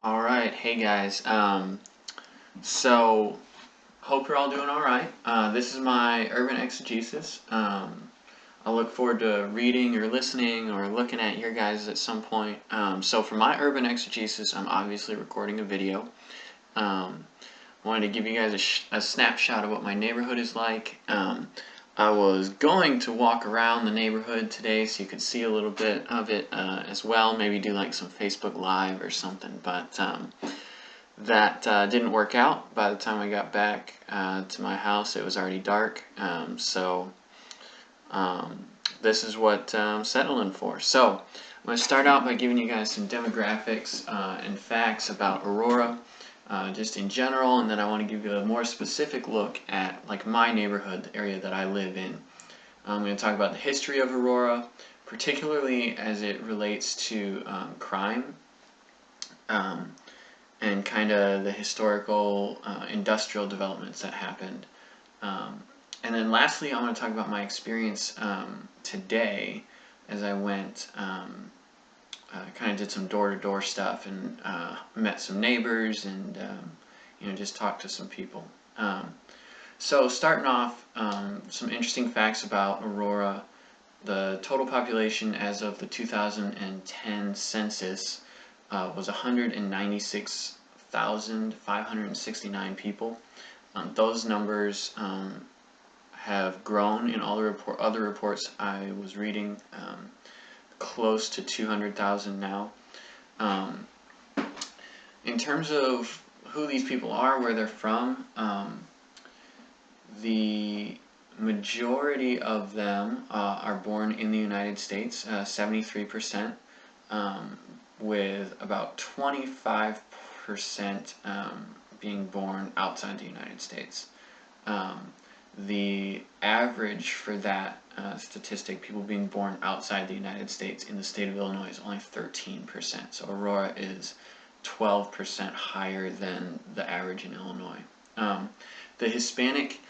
All right, hey guys. So hope you're all doing all right. This is my urban exegesis. I look forward to reading or listening or looking at your guys at some point. So for my urban exegesis, I'm obviously recording a video. Wanted to give you guys a snapshot of what my neighborhood is like. I was going to walk around the neighborhood today so you could see a little bit of it as well. Maybe do like some Facebook Live or something, but that didn't work out. By the time I got back to my house, it was already dark. This is what I'm settling for. So I'm going to start out by giving you guys some demographics and facts about Aurora, just in general, and then I want to give you a more specific look at like my neighborhood, the area that I live in. I'm going to talk about the history of Aurora, particularly as it relates to crime. And kind of the historical industrial developments that happened. And then lastly, I want to talk about my experience today as I went, kind of did some door-to-door stuff and met some neighbors and just talked to some people. So starting off, some interesting facts about Aurora. The total population as of the 2010 census was 196,569 people. Those numbers have grown in all the other reports I was reading, close to 200,000 now. In terms of who these people are, where they're from, the majority of them are born in the United States, 73%, with about 25% being born outside the United States. The average for that statistic, people being born outside the United States in the state of Illinois, is only 13%. So Aurora is 12% higher than the average in Illinois. The Hispanic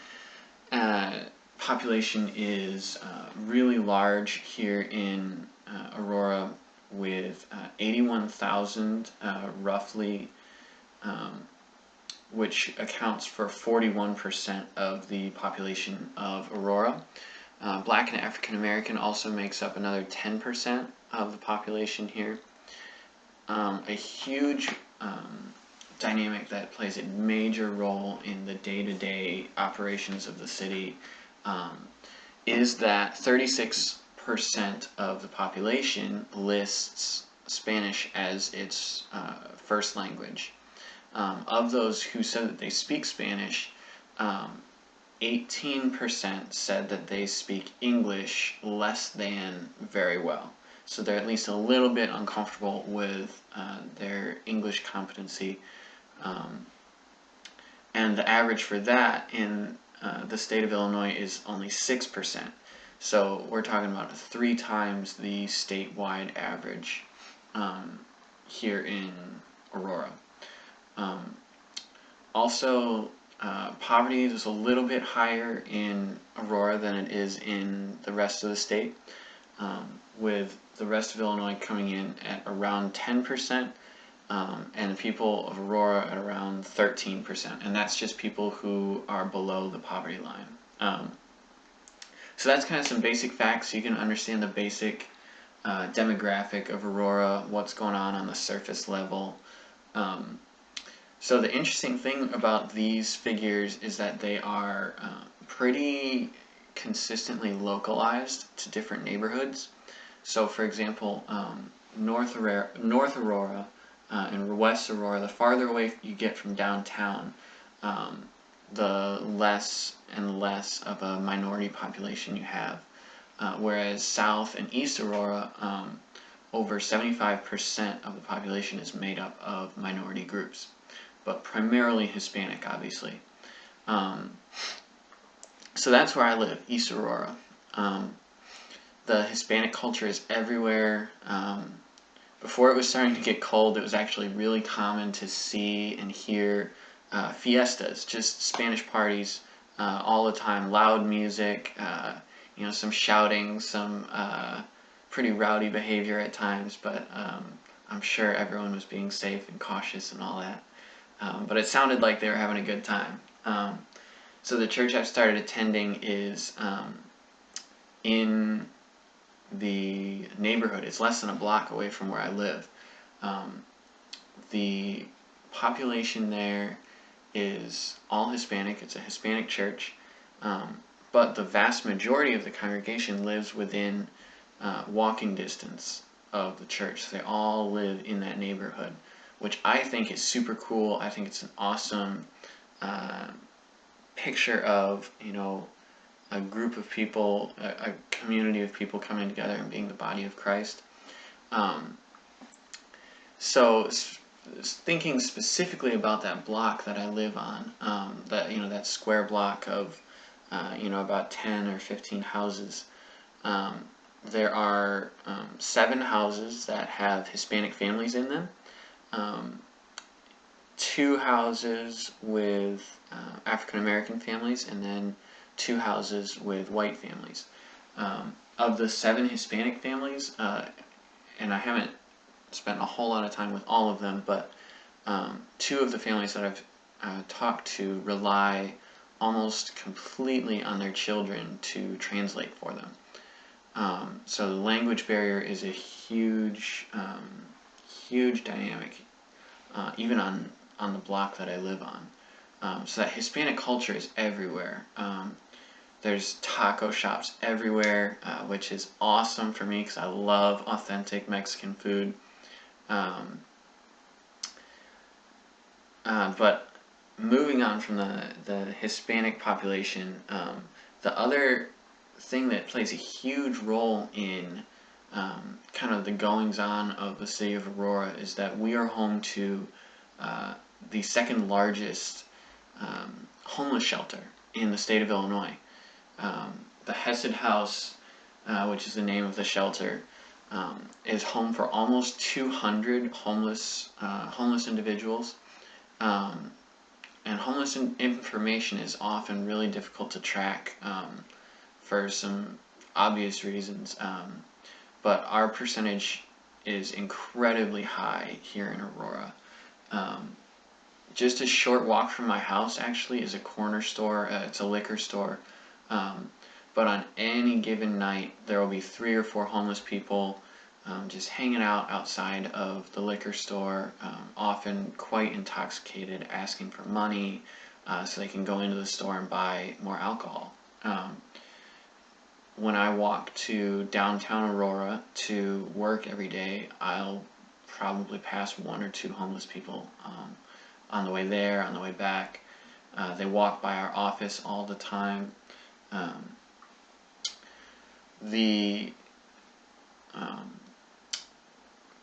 population is really large here in Aurora, with 81,000 roughly, which accounts for 41% of the population of Aurora. Black and African American also makes up another 10% of the population here. A huge dynamic that plays a major role in the day-to-day operations of the city is that 36% of the population lists Spanish as its first language. Of those who said that they speak Spanish, 18% said that they speak English less than very well. So they're at least a little bit uncomfortable with their English competency. And the average for that in the state of Illinois is only 6%. So we're talking about 3 times the statewide average here in Aurora. Also, poverty is a little bit higher in Aurora than it is in the rest of the state, with the rest of Illinois coming in at around 10%, and the people of Aurora at around 13%, and that's just people who are below the poverty line. So that's kind of some basic facts so you can understand the basic demographic of Aurora, what's going on the surface level. So the interesting thing about these figures is that they are pretty consistently localized to different neighborhoods. So for example, North Aurora and West Aurora, the farther away you get from downtown, the less and less of a minority population you have. Whereas South and East Aurora, over 75% of the population is made up of minority groups, but primarily Hispanic, obviously. So that's where I live, East Aurora. The Hispanic culture is everywhere. Before it was starting to get cold, it was actually really common to see and hear fiestas, just Spanish parties all the time, loud music, some shouting, some pretty rowdy behavior at times, but I'm sure everyone was being safe and cautious and all that. But it sounded like they were having a good time. So the church I've started attending is in the neighborhood. It's less than a block away from where I live. The population there is all Hispanic. It's a Hispanic church. But the vast majority of the congregation lives within walking distance of the church. So they all live in that neighborhood, which I think is super cool. I think it's an awesome picture of, a group of people, a community of people coming together and being the body of Christ. So thinking specifically about that block that I live on, that square block of about 10 or 15 houses, there are 7 houses that have Hispanic families in them, 2 houses with African American families, and then 2 houses with white families. Of the 7 Hispanic families, and I haven't spent a whole lot of time with all of them, but 2 of the families that I've talked to rely almost completely on their children to translate for them. So the language barrier is a huge dynamic, even on the block that I live on. So that Hispanic culture is everywhere. There's taco shops everywhere, which is awesome for me because I love authentic Mexican food. But moving on from the Hispanic population, the other thing that plays a huge role in kind of the goings-on of the city of Aurora is that we are home to the second largest homeless shelter in the state of Illinois. The Hesed House, which is the name of the shelter, is home for almost 200 homeless individuals. And homeless information is often really difficult to track for some obvious reasons, but our percentage is incredibly high here in Aurora. Just a short walk from my house actually is a corner store. It's a liquor store, but on any given night there will be 3 or 4 homeless people just hanging out outside of the liquor store, often quite intoxicated, asking for money so they can go into the store and buy more alcohol. When I walk to downtown Aurora to work every day, I'll probably pass 1 or 2 homeless people on the way there, on the way back. They walk by our office all the time. The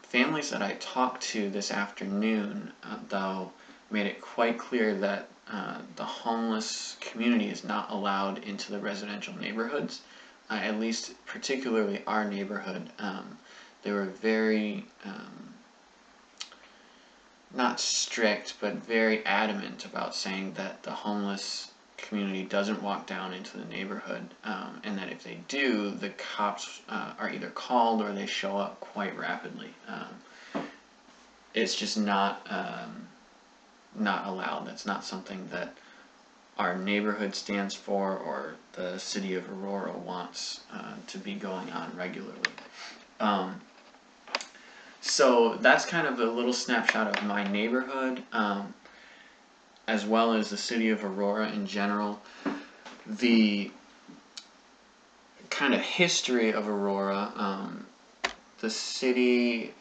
families that I talked to this afternoon, though, made it quite clear that the homeless community is not allowed into the residential neighborhoods, at least particularly our neighborhood. They were very, not strict, but very adamant about saying that the homeless community doesn't walk down into the neighborhood, and that if they do, the cops are either called or they show up quite rapidly. It's just not allowed. That's not something that our neighborhood stands for or the city of Aurora wants to be going on regularly. So that's kind of a little snapshot of my neighborhood, as well as the city of Aurora in general. The kind of history of Aurora, the city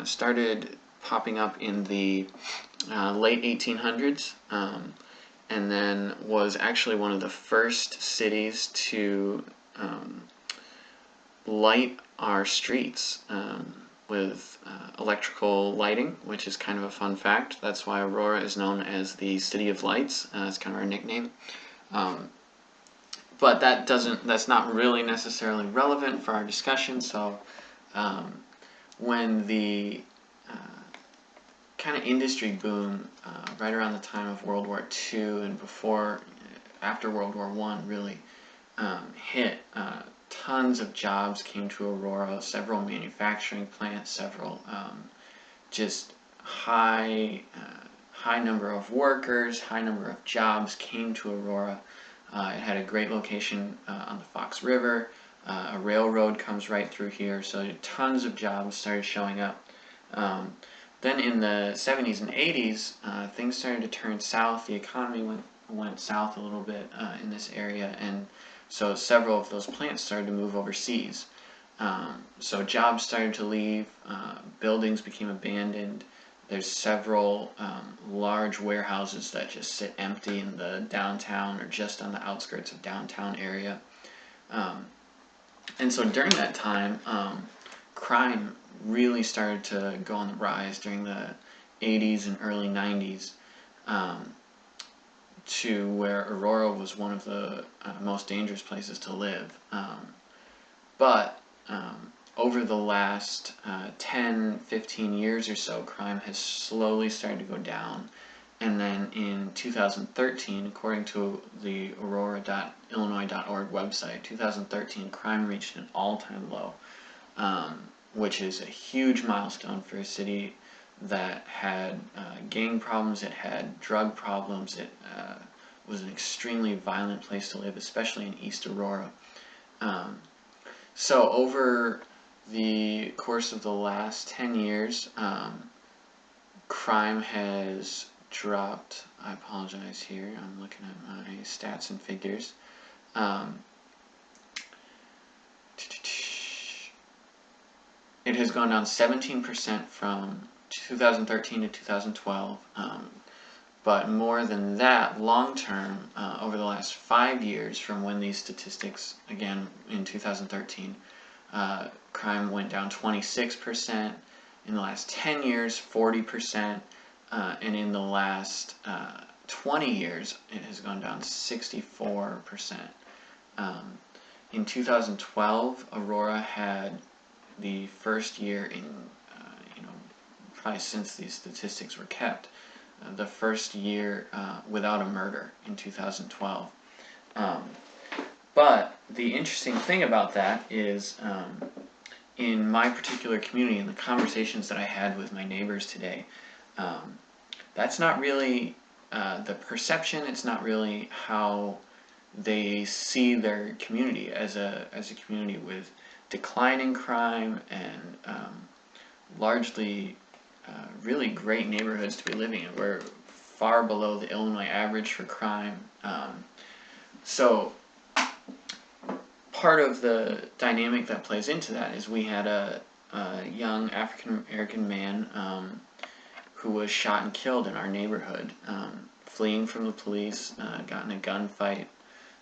started popping up in the late 1800s, and then was actually one of the first cities to light our streets with electrical lighting, which is kind of a fun fact. That's why Aurora is known as the City of Lights. It's kind of our nickname. But that's not really necessarily relevant for our discussion. So when the kind of industry boom right around the time of World War II and after World War I really hit, tons of jobs came to Aurora, several manufacturing plants, several just high number of workers, high number of jobs came to Aurora. It had a great location on the Fox River. A railroad comes right through here, so tons of jobs started showing up. Then in the 70s and 80s, things started to turn south. The economy went south a little bit in this area, and so several of those plants started to move overseas. So jobs started to leave, buildings became abandoned. There's several large warehouses that just sit empty in the downtown or just on the outskirts of downtown area. And so during that time, crime really started to go on the rise during the 80s and early 90s, to where Aurora was one of the most dangerous places to live. But over the last 10, 15 years or so, crime has slowly started to go down. And then in 2013, according to the aurora.illinois.org website, 2013, crime reached an all-time low, which is a huge milestone for a city that had gang problems, it had drug problems, it was an extremely violent place to live, especially in East Aurora. So over the course of the last 10 years, crime has dropped. I apologize here, I'm looking at my stats and figures. It has gone down 17% from 2013 to 2012, but more than that, long term, over the last 5 years from when these statistics, again in 2013, crime went down 26%, in the last 10 years 40%, and in the last 20 years it has gone down 64%. In 2012, Aurora had the first year in, probably since these statistics were kept, the first year without a murder in 2012. But the interesting thing about that is, in my particular community, in the conversations that I had with my neighbors today, that's not really the perception. It's not really how they see their community as a community with declining crime and largely really great neighborhoods to be living in. We're far below the Illinois average for crime. So part of the dynamic that plays into that is we had a young African American man who was shot and killed in our neighborhood, fleeing from the police, got in a gunfight,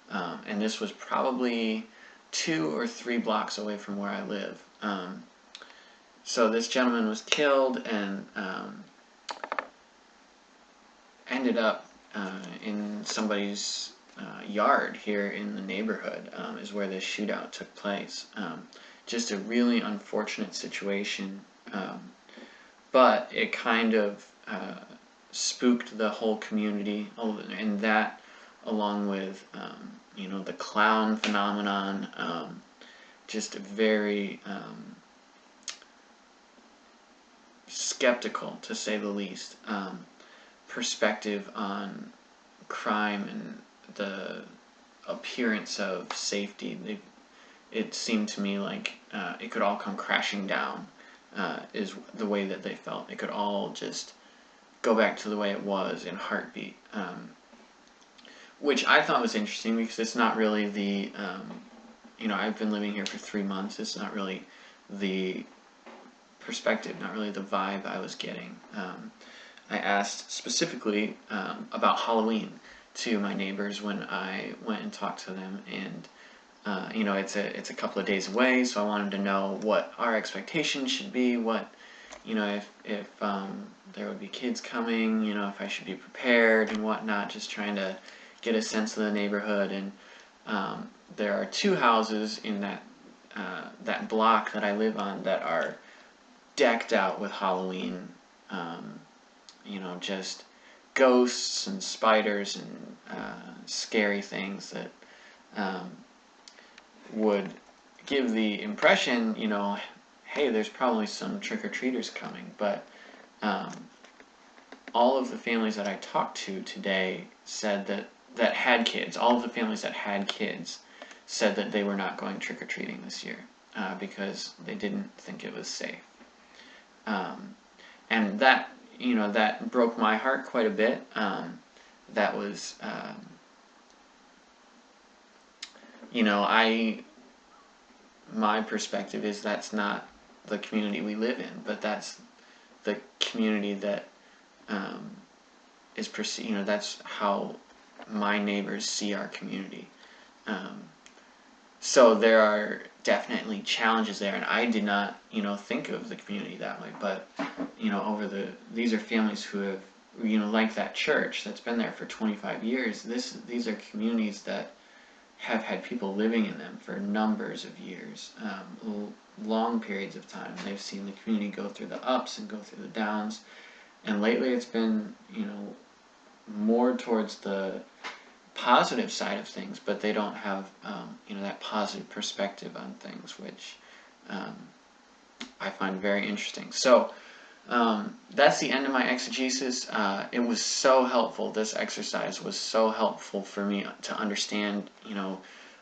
and this was probably 2 or 3 blocks away from where I live. So this gentleman was killed and ended up in somebody's yard here in the neighborhood, is where this shootout took place. Just a really unfortunate situation, but it kind of spooked the whole community, and that, along with the clown phenomenon, just very skeptical, to say the least, perspective on crime and the appearance of safety. It seemed to me like it could all come crashing down, is the way that they felt. It could all just go back to the way it was in a heartbeat, which I thought was interesting because it's not really the, I've been living here for 3 months. It's not really the perspective, not really the vibe I was getting. I asked specifically about Halloween to my neighbors when I went and talked to them, and it's a couple of days away, so I wanted to know what our expectations should be, what, if there would be kids coming, if I should be prepared and whatnot, just trying to get a sense of the neighborhood. And there are 2 houses in that block that I live on that are decked out with Halloween, just ghosts and spiders and scary things that would give the impression, hey, there's probably some trick-or-treaters coming, but all of the families that I talked to today said that had kids, all of the families that had kids said that they were not going trick-or-treating this year because they didn't think it was safe. And that, that broke my heart quite a bit. That was, my perspective is that's not the community we live in, but that's the community that is perceived. That's how my neighbors see our community. So there are definitely challenges there, and I did not, think of the community that way. But these are families who have, like that church that's been there for 25 years. These are communities that have had people living in them for numbers of years, long periods of time. They've seen the community go through the ups and go through the downs, and lately it's been, more towards the positive side of things, but they don't have, that positive perspective on things, which I find very interesting. So that's the end of my exegesis. It was so helpful. This exercise was so helpful for me to understand,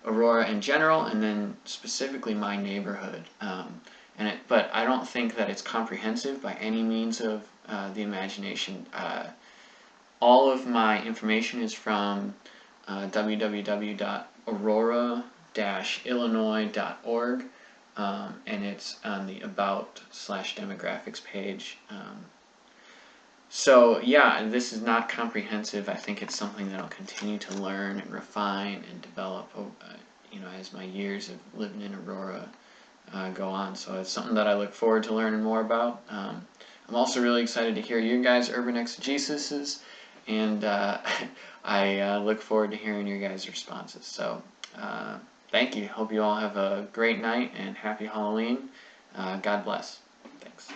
Aurora in general, and then specifically my neighborhood. But I don't think that it's comprehensive by any means of the imagination. All of my information is from www.aurora-illinois.org, and it's on the About/Demographics page. So yeah, this is not comprehensive. I think it's something that I'll continue to learn and refine and develop, as my years of living in Aurora go on. So it's something that I look forward to learning more about. I'm also really excited to hear your guys' urban exegesis, and I look forward to hearing your guys' responses. So thank you. Hope you all have a great night and happy Halloween. God bless. Thanks.